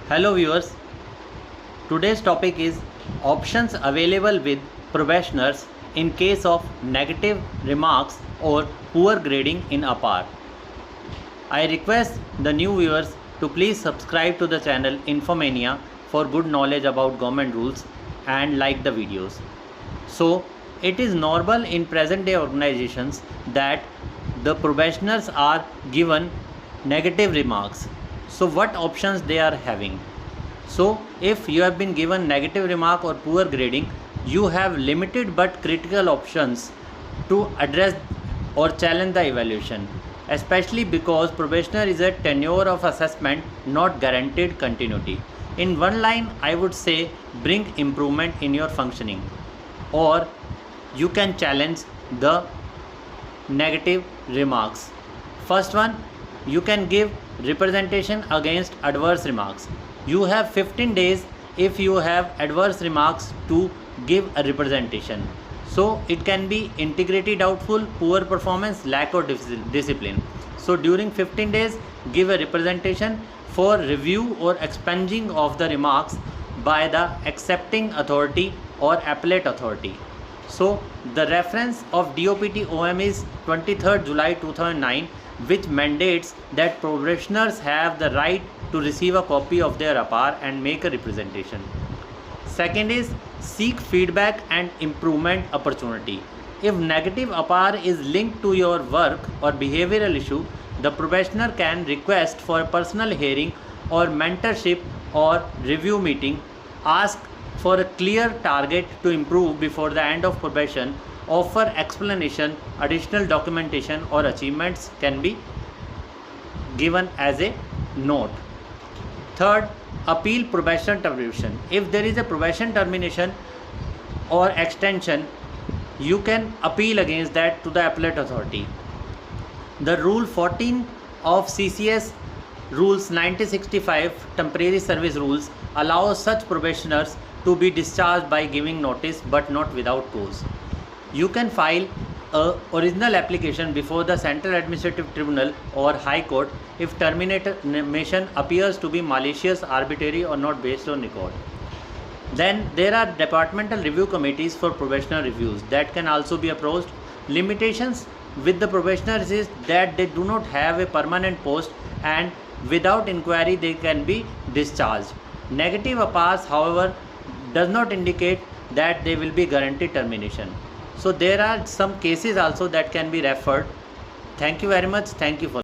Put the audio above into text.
Hello viewers, today's topic is options available with probationers in case of negative remarks or poor grading in APAR. I request the new viewers to please subscribe to the channel Infomania for good knowledge about government rules and like the videos. So, it is normal in present day organizations that the probationers are given negative remarks. So what options they are having? So if you have been given negative remark or poor grading, you have limited but critical options to address or challenge the evaluation, especially because probationer is a tenure of assessment, not guaranteed continuity. In one line, I would say bring improvement in your functioning, or you can challenge the negative remarks. First one, you can give representation against adverse remarks. You have 15 days if you have adverse remarks to give a representation. So it can be integrity doubtful, poor performance, lack of discipline. So during 15 days, give a representation for review or expunging of the remarks by the accepting authority or appellate authority. So the reference of DOPT OM is 23rd July 2009, which mandates that probationers have the right to receive a copy of their APAR and make a representation. Second is seek feedback and improvement opportunity. If negative APAR is linked to your work or behavioral issue, the probationer can request for a personal hearing or mentorship or review meeting, ask for a clear target to improve before the end of probation, offer explanation, additional documentation or achievements can be given as a note. Third, appeal probation termination. If there is a probation termination or extension, you can appeal against that to the appellate authority. The Rule 14 of CCS Rules 1965 Temporary Service Rules allows such probationers to be discharged by giving notice but not without cause. You can file a original application before the Central Administrative Tribunal or High Court if termination appears to be malicious, arbitrary or not based on record. Then there are departmental review committees for probationer reviews that can also be approached. Limitations with the probationers is that they do not have a permanent post and without inquiry they can be discharged. Negative APARs, however, does not indicate that they will be guaranteed termination. So there are some cases also that can be referred. Thank you very much. Thank you for